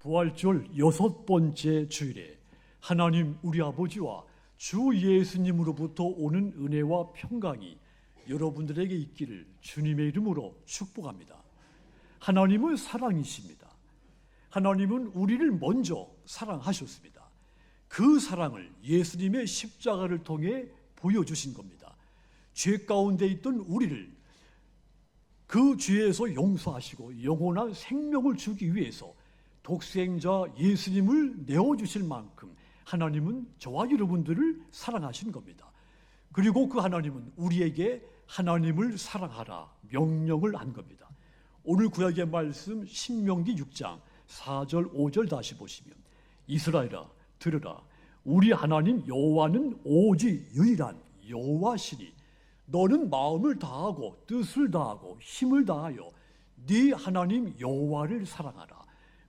부활절 6번째 주일에 하나님 우리 아버지와 주 예수님으로부터 오는 은혜와 평강이 여러분들에게 있기를 주님의 이름으로 축복합니다. 하나님은 사랑이십니다. 하나님은 우리를 먼저 사랑하셨습니다. 그 사랑을 예수님의 십자가를 통해 보여주신 겁니다. 죄 가운데 있던 우리를 그 죄에서 용서하시고 영원한 생명을 주기 위해서 독생자 예수님을 내어주실 만큼 하나님은 저와 여러분들을 사랑하신 겁니다. 그리고 그 하나님은 우리에게 하나님을 사랑하라 명령을 한 겁니다. 오늘 구약의 말씀 신명기 6장 4절 5절 다시 보시면 이스라엘아 들으라 우리 하나님 여호와는 오직 유일한 여호와시니 너는 마음을 다하고 뜻을 다하고 힘을 다하여 네 하나님 여호와를 사랑하라.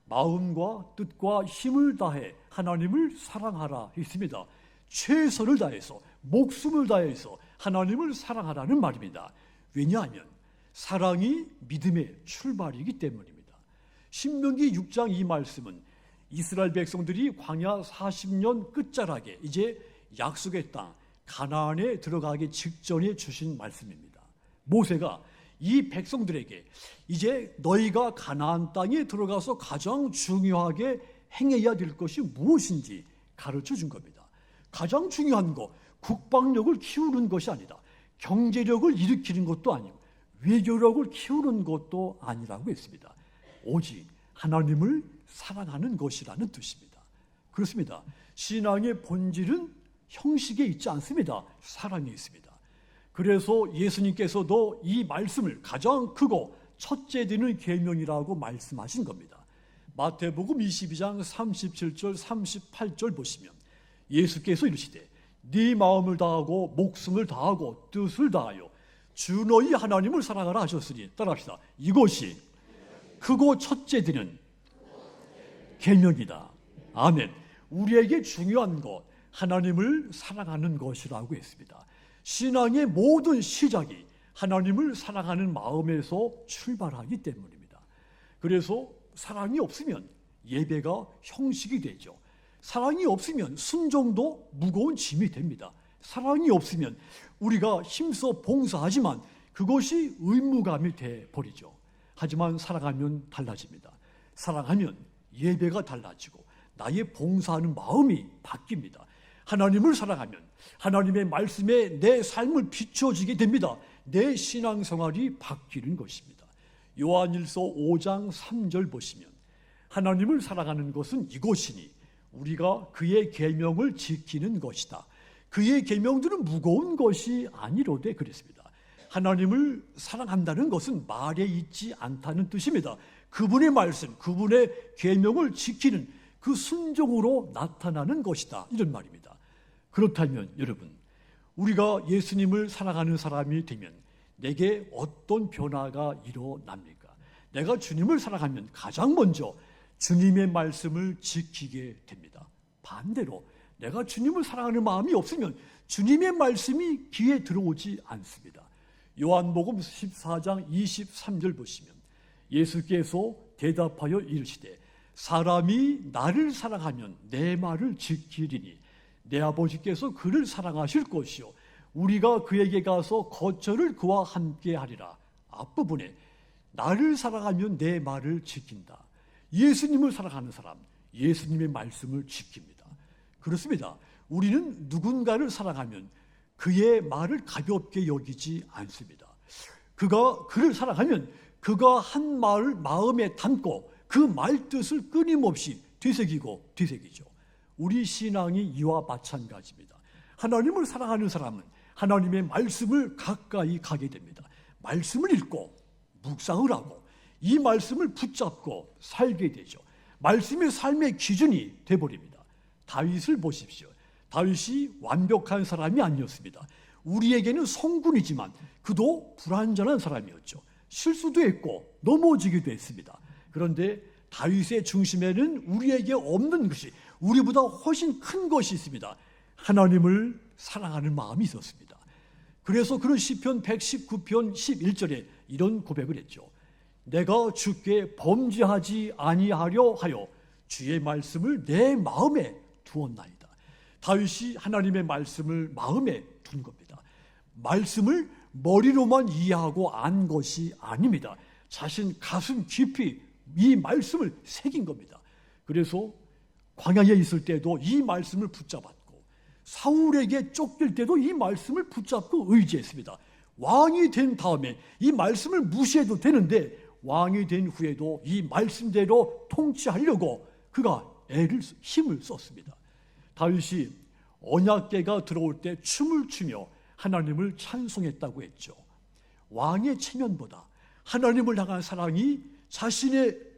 마음과 뜻과 힘을 다해 하나님을 사랑하라 했습니다. 최선을 다해서 목숨을 다해서 하나님을 사랑하라는 말입니다. 왜냐하면 사랑이 믿음의 출발이기 때문입니다. 신명기 6장 이 말씀은 이스라엘 백성들이 광야 40년 끝자락에 이제 약속의 땅 가나안에 들어가기 직전에 주신 말씀입니다. 모세가 이 백성들에게 이제 너희가 가나안 땅에 들어가서 가장 중요하게 행해야 될 것이 무엇인지 가르쳐 준 겁니다. 가장 중요한 거 국방력을 키우는 것이 아니다. 경제력을 일으키는 것도 아니고 외교력을 키우는 것도 아니라고 했습니다. 오직 하나님을 사랑하는 것이라는 뜻입니다. 그렇습니다. 신앙의 본질은 형식에 있지 않습니다. 사랑에 있습니다. 그래서 예수님께서도 이 말씀을 가장 크고 첫째 되는 계명이라고 말씀하신 겁니다. 마태복음 22장 37절 38절 보시면 예수께서 이르시되 네 마음을 다하고 목숨을 다하고 뜻을 다하여 주 너희 하나님을 사랑하라 하셨으니 따라합시다. 이것이 크고 첫째 되는 계명이다. 아멘. 우리에게 중요한 것 하나님을 사랑하는 것이라고 했습니다. 신앙의 모든 시작이 하나님을 사랑하는 마음에서 출발하기 때문입니다. 그래서 사랑이 없으면 예배가 형식이 되죠. 사랑이 없으면 순종도 무거운 짐이 됩니다. 사랑이 없으면 우리가 힘써 봉사하지만 그것이 의무감이 돼버리죠. 하지만 사랑하면 달라집니다. 사랑하면 예배가 달라지고 나의 봉사하는 마음이 바뀝니다. 하나님을 사랑하면 하나님의 말씀에 내 삶을 비춰지게 됩니다. 내 신앙생활이 바뀌는 것입니다. 요한일서 5장 3절 보시면 하나님을 사랑하는 것은 이것이니 우리가 그의 계명을 지키는 것이다. 그의 계명들은 무거운 것이 아니로되 그랬습니다. 하나님을 사랑한다는 것은 말에 있지 않다는 뜻입니다. 그분의 말씀, 그분의 계명을 지키는 그 순종으로 나타나는 것이다. 이런 말입니다. 그렇다면 여러분, 우리가 예수님을 사랑하는 사람이 되면 내게 어떤 변화가 일어납니까? 내가 주님을 사랑하면 가장 먼저 주님의 말씀을 지키게 됩니다. 반대로 내가 주님을 사랑하는 마음이 없으면 주님의 말씀이 귀에 들어오지 않습니다. 요한복음 14장 23절 보시면 예수께서 대답하여 이르시되 사람이 나를 사랑하면 내 말을 지키리니 내 아버지께서 그를 사랑하실 것이요 우리가 그에게 가서 거처를 그와 함께 하리라. 앞부분에 나를 사랑하면 내 말을 지킨다. 예수님을 사랑하는 사람 예수님의 말씀을 지킵니다. 그렇습니다. 우리는 누군가를 사랑하면 그의 말을 가볍게 여기지 않습니다. 그가 그를 사랑하면 그가 한 말을 마음에 담고 그 말뜻을 끊임없이 되새기고 되새기죠. 우리 신앙이 이와 마찬가지입니다. 하나님을 사랑하는 사람은 하나님의 말씀을 가까이 가게 됩니다. 말씀을 읽고 묵상을 하고 이 말씀을 붙잡고 살게 되죠. 말씀의 삶의 기준이 되어버립니다. 다윗을 보십시오. 다윗이 완벽한 사람이 아니었습니다. 우리에게는 성군이지만 그도 불완전한 사람이었죠. 실수도 했고 넘어지기도 했습니다. 그런데 다윗의 중심에는 우리에게 없는 것이 우리보다 훨씬 큰 것이 있습니다. 하나님을 사랑하는 마음이 있었습니다. 그래서 그런 시편 119편 11절에 이런 고백을 했죠. 내가 주께 범죄하지 아니하려 하여 주의 말씀을 내 마음에 두었나이다. 다윗이 하나님의 말씀을 마음에 둔 겁니다. 말씀을 머리로만 이해하고 안 것이 아닙니다. 자신 가슴 깊이 이 말씀을 새긴 겁니다. 그래서 광야에 있을 때도 이 말씀을 붙잡았고, 사울에게 쫓길 때도 이 말씀을 붙잡고 의지했습니다. 왕이 된 다음에 이 말씀을 무시해도 되는데, 왕이 된 후에도 이 말씀대로 통치하려고 그가 힘을 썼습니다. 다윗이 언약궤가 들어올 때 춤을 추며 하나님을 찬송했다고 했죠. 왕의 체면보다 하나님을 향한 사랑이 자신의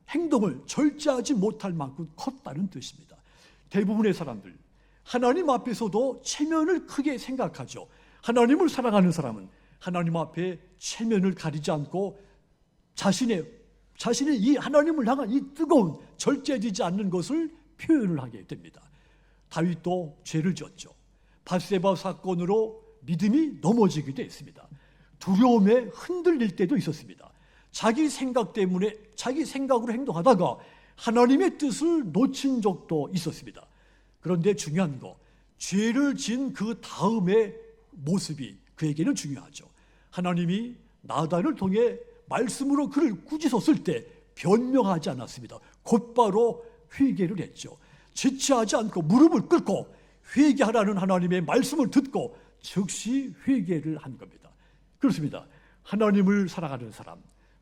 행동을 절제하지 못할 만큼 컸다는 뜻입니다. 대부분의 사람들, 하나님 앞에서도 체면을 크게 생각하죠. 하나님을 사랑하는 사람은 하나님 앞에 체면을 가리지 않고 자신의 이 하나님을 향한 이 뜨거운 절제되지 않는 것을 표현을 하게 됩니다. 다윗도 죄를 지었죠. 밧세바 사건으로 믿음이 넘어지기도 했습니다. 두려움에 흔들릴 때도 있었습니다. 자기 생각 때문에 자기 생각으로 행동하다가 하나님의 뜻을 놓친 적도 있었습니다. 그런데 중요한 거, 죄를 지은 그 다음의 모습이 그에게는 중요하죠. 하나님이 나단을 통해 말씀으로 그를 꾸짖었을 때 변명하지 않았습니다. 곧바로 회개를 했죠. 지체하지 않고 무릎을 꿇고 회개하라는 하나님의 말씀을 듣고 즉시 회개를 한 겁니다. 그렇습니다. 하나님을 사랑하는 사람,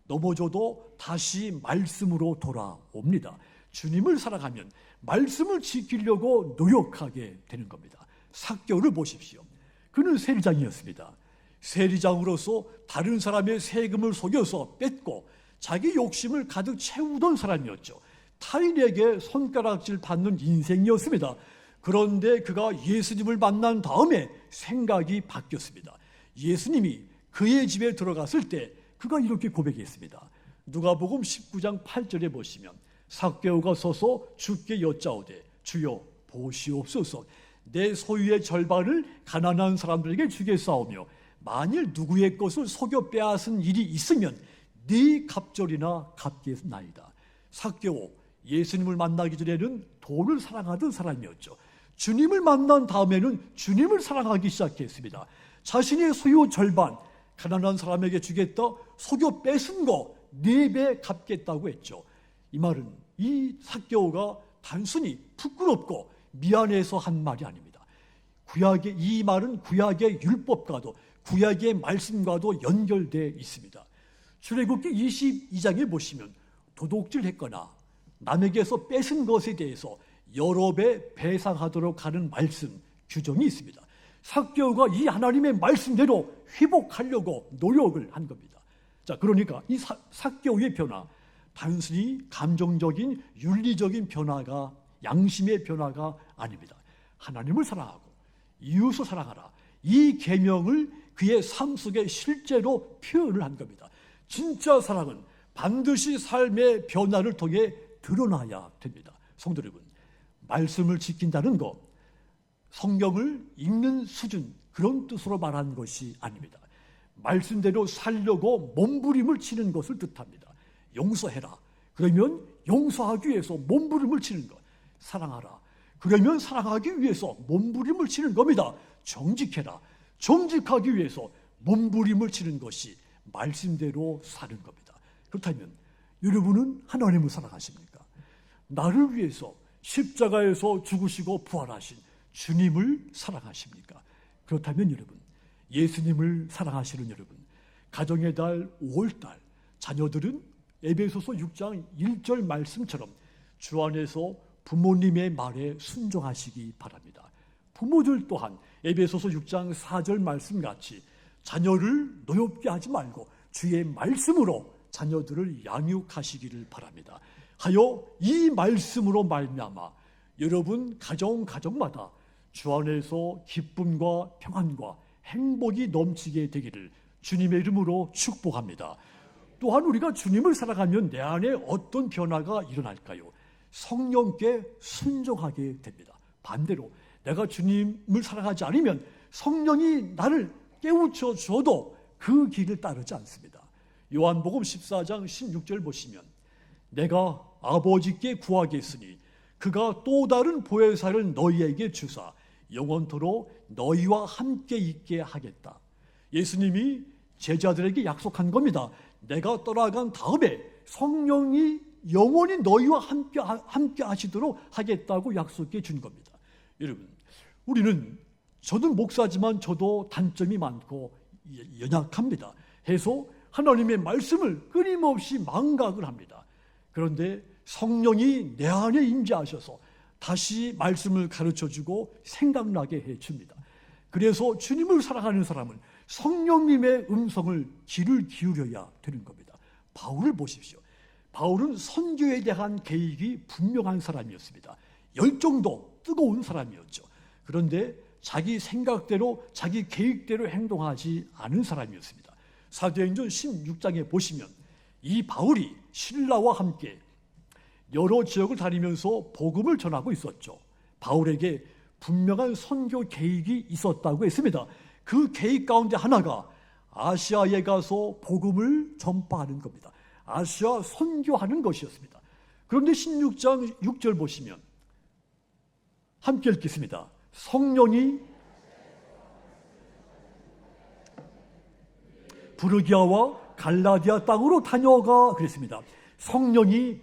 넘어져도 다시 말씀으로 돌아옵니다. 주님을 사랑하면 말씀을 지키려고 노력하게 되는 겁니다. 삭개오를 보십시오. 그는 세리장이었습니다. 세리장으로서 다른 사람의 세금을 속여서 뺏고 자기 욕심을 가득 채우던 사람이었죠. 타인에게 손가락질 받는 인생이었습니다. 그런데 그가 예수님을 만난 다음에 생각이 바뀌었습니다. 예수님이 그의 집에 들어갔을 때 그가 이렇게 고백했습니다. 누가복음 19장 8절에 보시면 삭개오가 서서 주께 여짜오되 주여 보시옵소서, 내 소유의 절반을 가난한 사람들에게 주겠사오며 만일 누구의 것을 속여 빼앗은 일이 있으면 네 갑절이나 갚겠나이다. 삭개오, 예수님을 만나기 전에는 돈을 사랑하던 사람이었죠. 주님을 만난 다음에는 주님을 사랑하기 시작했습니다. 자신의 소유 절반 가난한 사람에게 주겠다, 속여 뺏은 거 4배 갚겠다고 했죠. 이 말은 이 삭개오가 단순히 부끄럽고 미안해서 한 말이 아닙니다. 이 말은 구약의 율법과도 구약의 말씀과도 연결되어 있습니다. 출애굽기 22장에 보시면 도둑질했거나 남에게서 뺏은 것에 대해서 여러 배 배상하도록 하는 말씀 규정이 있습니다. 삭개오가 이 하나님의 말씀대로 회복하려고 노력을 한 겁니다. 자, 그러니까 이 삭개오의 변화, 단순히 감정적인 윤리적인 변화가, 양심의 변화가 아닙니다. 하나님을 사랑하고 이웃을 사랑하라, 이 계명을 그의 삶 속에 실제로 표현을 한 겁니다. 진짜 사랑은 반드시 삶의 변화를 통해 드러나야 됩니다. 성도 여러분, 말씀을 지킨다는 것, 성경을 읽는 수준, 그런 뜻으로 말하는 것이 아닙니다. 말씀대로 살려고 몸부림을 치는 것을 뜻합니다. 용서해라, 그러면 용서하기 위해서 몸부림을 치는 것. 사랑하라, 그러면 사랑하기 위해서 몸부림을 치는 겁니다. 정직해라, 정직하기 위해서 몸부림을 치는 것이 말씀대로 사는 겁니다. 그렇다면 여러분은 하나님을 사랑하십니까? 나를 위해서 십자가에서 죽으시고 부활하신 주님을 사랑하십니까? 그렇다면 여러분, 예수님을 사랑하시는 여러분, 가정의 달 5월달 자녀들은 에베소서 6장 1절 말씀처럼 주 안에서 부모님의 말에 순종하시기 바랍니다. 부모들 또한 에베소서 6장 4절 말씀같이 자녀를 노엽게 하지 말고 주의 말씀으로 자녀들을 양육하시기를 바랍니다. 하여 이 말씀으로 말미암아 여러분 가정마다 주 안에서 기쁨과 평안과 행복이 넘치게 되기를 주님의 이름으로 축복합니다. 또한 우리가 주님을 살아가면 내 안에 어떤 변화가 일어날까요? 성령께 순종하게 됩니다. 반대로 내가 주님을 사랑하지 않으면 성령이 나를 깨우쳐 주어도 그 길을 따르지 않습니다. 요한복음 14장 16절 보시면 내가 아버지께 구하겠으니 그가 또 다른 보혜사를 너희에게 주사 영원토록 너희와 함께 있게 하겠다. 예수님이 제자들에게 약속한 겁니다. 내가 떠나간 다음에 성령이 영원히 너희와 함께 하시도록 하겠다고 약속해 준 겁니다. 여러분, 우리는 저도 목사지만 저도 단점이 많고 연약합니다. 해서 하나님의 말씀을 끊임없이 망각을 합니다. 그런데 성령이 내 안에 임재하셔서 다시 말씀을 가르쳐주고 생각나게 해줍니다. 그래서 주님을 사랑하는 사람은 성령님의 음성을 귀를 기울여야 되는 겁니다. 바울을 보십시오. 바울은 선교에 대한 계획이 분명한 사람이었습니다. 열정도 뜨거운 사람이었죠. 그런데 자기 생각대로 자기 계획대로 행동하지 않은 사람이었습니다. 사도행전 16장에 보시면 이 바울이 신라와 함께 여러 지역을 다니면서 복음을 전하고 있었죠. 바울에게 분명한 선교 계획이 있었다고 했습니다. 그 계획 가운데 하나가 아시아에 가서 복음을 전파하는 겁니다. 아시아 선교하는 것이었습니다. 그런데 16장 6절 보시면 함께 읽겠습니다. 성령이 부르기아와 갈라디아 땅으로 다녀가 그랬습니다. 성령이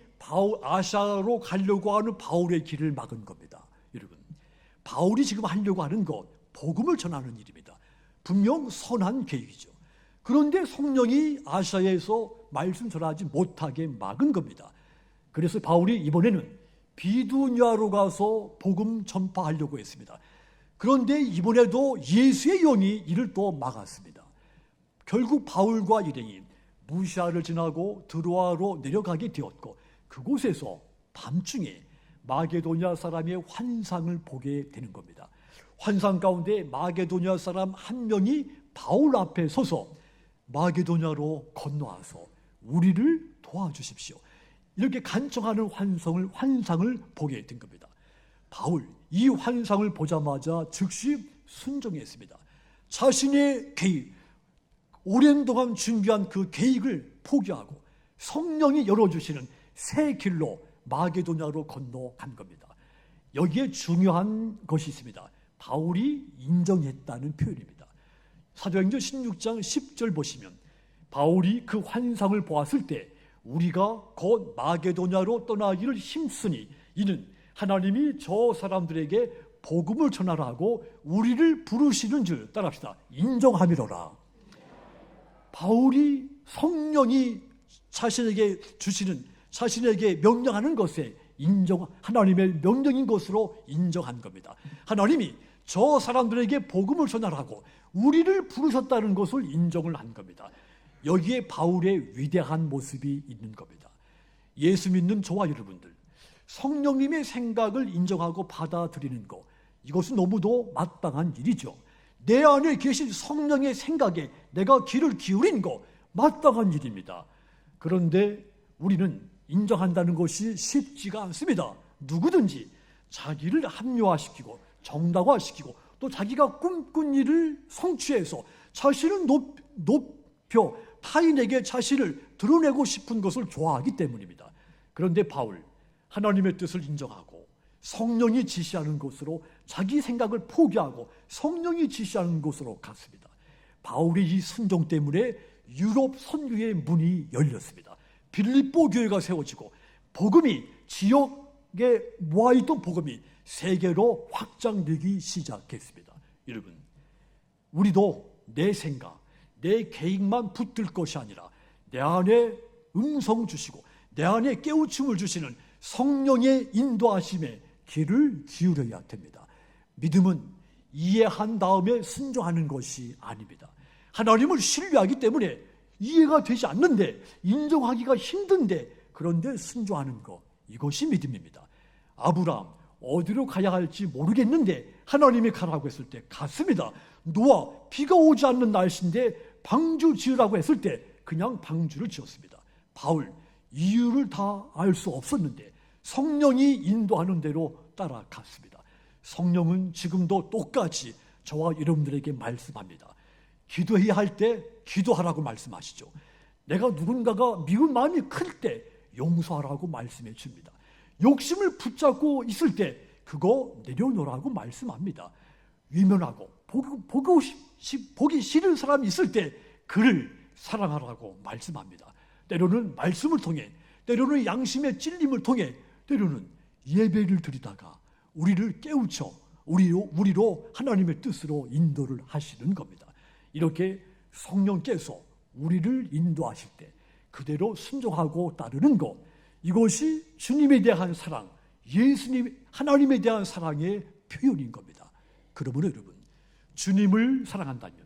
아시아로 가려고 하는 바울의 길을 막은 겁니다. 여러분, 바울이 지금 하려고 하는 것, 복음을 전하는 일입니다. 분명 선한 계획이죠. 그런데 성령이 아시아에서 말씀 전하지 못하게 막은 겁니다. 그래서 바울이 이번에는 비두니아로 가서 복음 전파하려고 했습니다. 그런데 이번에도 예수의 영이 이를 또 막았습니다. 결국 바울과 일행이 무시아를 지나고 드로아로 내려가게 되었고 그곳에서 밤중에 마게도냐 사람의 환상을 보게 되는 겁니다. 환상 가운데 마게도냐 사람 한 명이 바울 앞에 서서 마게도냐로 건너와서 우리를 도와주십시오. 이렇게 간청하는 환상을 보게 된 겁니다. 바울, 이 환상을 보자마자 즉시 순종했습니다. 자신의 계획, 오랜 동안 준비한 그 계획을 포기하고 성령이 열어주시는 새 길로 마게도냐로 건너간 겁니다. 여기에 중요한 것이 있습니다. 바울이 인정했다는 표현입니다. 사도행전 16장 10절 보시면 바울이 그 환상을 보았을 때 우리가 곧 마게도냐로 떠나기를 힘쓰니 이는 하나님이 저 사람들에게 복음을 전하라고 우리를 부르시는 줄 따라합시다. 인정함이로라. 바울이 성령이 자신에게 주시는 자신에게 명령하는 것에 하나님의 명령인 것으로 인정한 겁니다. 하나님이 저 사람들에게 복음을 전하라고 우리를 부르셨다는 것을 인정을 한 겁니다. 여기에 바울의 위대한 모습이 있는 겁니다. 예수 믿는 저와 여러분들, 성령님의 생각을 인정하고 받아들이는 것, 이것은 너무도 마땅한 일이죠. 내 안에 계신 성령의 생각에 내가 귀를 기울인 것, 마땅한 일입니다. 그런데 우리는 인정한다는 것이 쉽지가 않습니다. 누구든지 자기를 합리화시키고 정당화시키고 또 자기가 꿈꾼 일을 성취해서 자신을 높여 타인에게 자신을 드러내고 싶은 것을 좋아하기 때문입니다. 그런데 바울, 하나님의 뜻을 인정하고 성령이 지시하는 곳으로 자기 생각을 포기하고 성령이 지시하는 곳으로 갔습니다. 바울의 이 순종 때문에 유럽 선교의 문이 열렸습니다. 빌립보 교회가 세워지고 복음이 지역에 모아있던 복음이 세계로 확장되기 시작했습니다. 여러분, 우리도 내 생각, 내 계획만 붙들 것이 아니라 내 안에 음성 주시고 내 안에 깨우침을 주시는 성령의 인도하심에 귀를 기울여야 됩니다. 믿음은 이해한 다음에 순종하는 것이 아닙니다. 하나님을 신뢰하기 때문에 이해가 되지 않는데, 인정하기가 힘든데, 그런데 순종하는 것, 이것이 믿음입니다. 아브라함, 어디로 가야 할지 모르겠는데 하나님이 가라고 했을 때 갔습니다. 노아, 비가 오지 않는 날씨인데 방주 지으라고 했을 때 그냥 방주를 지었습니다. 바울, 이유를 다 알 수 없었는데 성령이 인도하는 대로 따라갔습니다. 성령은 지금도 똑같이 저와 여러분들에게 말씀합니다. 기도해야 할 때 기도하라고 말씀하시죠. 내가 누군가가 미운 마음이 클 때 용서하라고 말씀해 줍니다. 욕심을 붙잡고 있을 때 그거 내려놓으라고 말씀합니다. 위면하고 보기 싫은 사람이 있을 때 그를 사랑하라고 말씀합니다. 때로는 말씀을 통해, 때로는 양심의 찔림을 통해, 때로는 예배를 드리다가 우리를 깨우쳐 우리로 하나님의 뜻으로 인도를 하시는 겁니다. 이렇게 성령께서 우리를 인도하실 때 그대로 순종하고 따르는 것, 이것이 주님에 대한 사랑, 예수님 하나님에 대한 사랑의 표현인 겁니다. 그러므로 여러분, 주님을 사랑한다면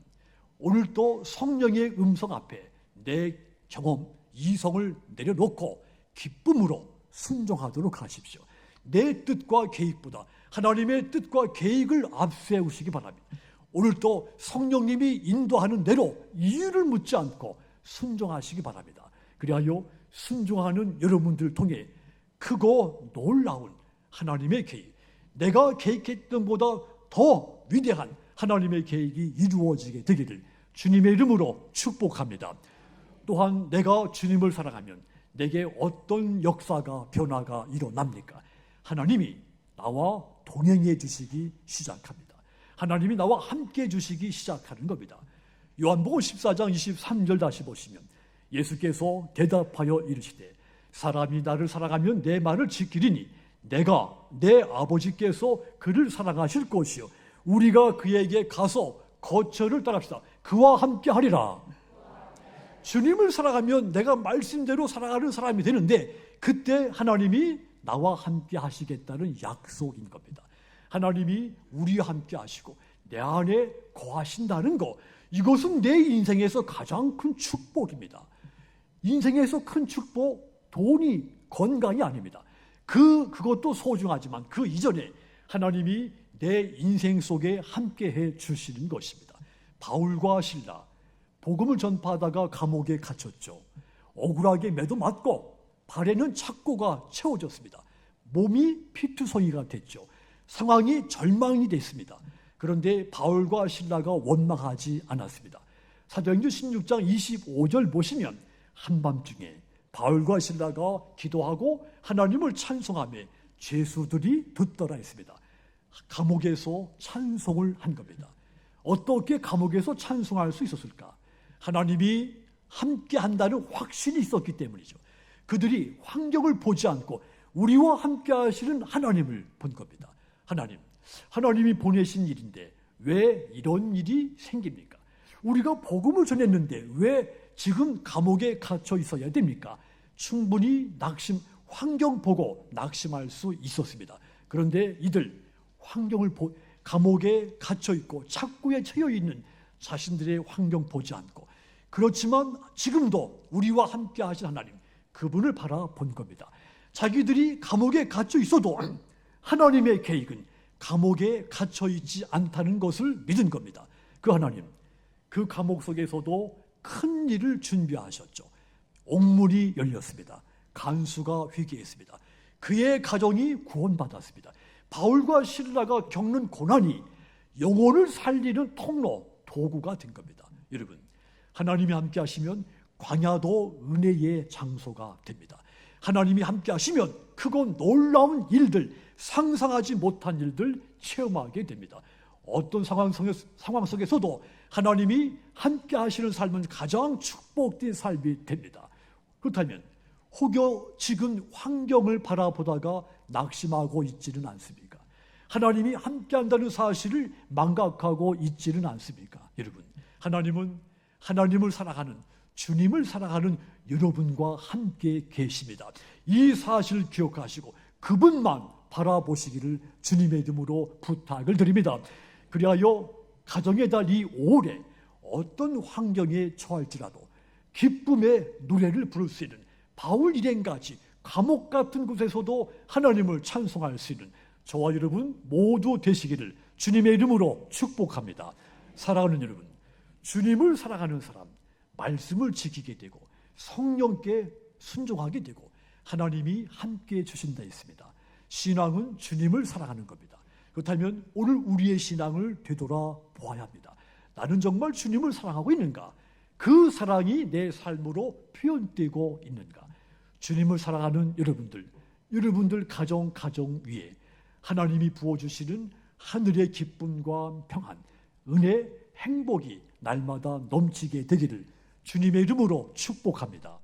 오늘도 성령의 음성 앞에 내 경험, 이성을 내려놓고 기쁨으로 순종하도록 하십시오. 내 뜻과 계획보다 하나님의 뜻과 계획을 앞세우시기 바랍니다. 오늘도 성령님이 인도하는 대로 이유를 묻지 않고 순종하시기 바랍니다. 그리하여 순종하는 여러분들을 통해 크고 놀라운 하나님의 계획, 내가 계획했던 것보다 더 위대한 하나님의 계획이 이루어지게 되기를 주님의 이름으로 축복합니다. 또한 내가 주님을 사랑하면 내게 어떤 역사가, 변화가 일어납니까? 하나님이 나와 동행해 주시기 시작합니다. 하나님이 나와 함께 해 주시기 시작하는 겁니다. 요한복음 14장 23절 다시 보시면 예수께서 대답하여 이르시되 사람이 나를 사랑하면 내 말을 지키리니 내가 내 아버지께서 그를 사랑하실 것이요 우리가 그에게 가서 거처를 떠납시다. 그와 함께 하리라. 주님을 사랑하면 내가 말씀대로 살아가는 사람이 되는데 그때 하나님이 나와 함께 하시겠다는 약속인 겁니다. 하나님이 우리와 함께 하시고 내 안에 거하신다는 것, 이것은 내 인생에서 가장 큰 축복입니다. 인생에서 큰 축복, 돈이, 건강이 아닙니다. 그것도 소중하지만 그 이전에 하나님이 내 인생 속에 함께해 주시는 것입니다. 바울과 실라, 복음을 전파하다가 감옥에 갇혔죠. 억울하게 매도 맞고 발에는 착고가 채워졌습니다. 몸이 피투성이가 됐죠. 상황이 절망이 됐습니다. 그런데 바울과 실라가 원망하지 않았습니다. 사도행전 16장 25절 보시면 한밤중에 바울과 실라가 기도하고 하나님을 찬송하며 죄수들이 듣더라 했습니다. 감옥에서 찬송을 한 겁니다. 어떻게 감옥에서 찬송할 수 있었을까? 하나님이 함께 한다는 확신이 있었기 때문이죠. 그들이 환경을 보지 않고 우리와 함께 하시는 하나님을 본 겁니다. 하나님이 보내신 일인데 왜 이런 일이 생깁니까? 우리가 복음을 전했는데 왜 지금 감옥에 갇혀 있어야 됩니까? 충분히 환경 보고 낙심할 수 있었습니다. 그런데 이들 감옥에 갇혀 있고 착고에 처해 있는 자신들의 환경 보지 않고, 그렇지만 지금도 우리와 함께 하신 하나님, 그분을 바라본 겁니다. 자기들이 감옥에 갇혀 있어도 하나님의 계획은 감옥에 갇혀 있지 않다는 것을 믿은 겁니다. 그 하나님, 그 감옥 속에서도 큰 일을 준비하셨죠. 옥문이 열렸습니다. 간수가 회개했습니다. 그의 가정이 구원받았습니다. 바울과 실라가 겪는 고난이 영혼을 살리는 통로, 도구가 된 겁니다. 여러분, 하나님이 함께 하시면 광야도 은혜의 장소가 됩니다. 하나님이 함께 하시면 크고 놀라운 일들, 상상하지 못한 일들 체험하게 됩니다. 어떤 상황 속에서도 하나님이 함께 하시는 삶은 가장 축복된 삶이 됩니다. 그렇다면 혹여 지금 환경을 바라보다가 낙심하고 있지는 않습니까? 하나님이 함께 한다는 사실을 망각하고 있지는 않습니까? 여러분, 하나님은 하나님을 사랑하는, 주님을 사랑하는 여러분과 함께 계십니다. 이 사실을 기억하시고 그분만 바라보시기를 주님의 이름으로 부탁을 드립니다. 그리하여 가정의 달 이 5월에 어떤 환경에 처할지라도 기쁨의 노래를 부를 수 있는, 바울 일행같이 감옥 같은 곳에서도 하나님을 찬송할 수 있는 저와 여러분 모두 되시기를 주님의 이름으로 축복합니다. 사랑하는 여러분, 주님을 사랑하는 사람, 말씀을 지키게 되고 성령께 순종하게 되고 하나님이 함께해 주신다 했습니다. 신앙은 주님을 사랑하는 겁니다. 그렇다면 오늘 우리의 신앙을 되돌아보아야 합니다. 나는 정말 주님을 사랑하고 있는가? 그 사랑이 내 삶으로 표현되고 있는가? 주님을 사랑하는 여러분들 가정 위에 하나님이 부어주시는 하늘의 기쁨과 평안, 은혜, 행복이 날마다 넘치게 되기를 주님의 이름으로 축복합니다.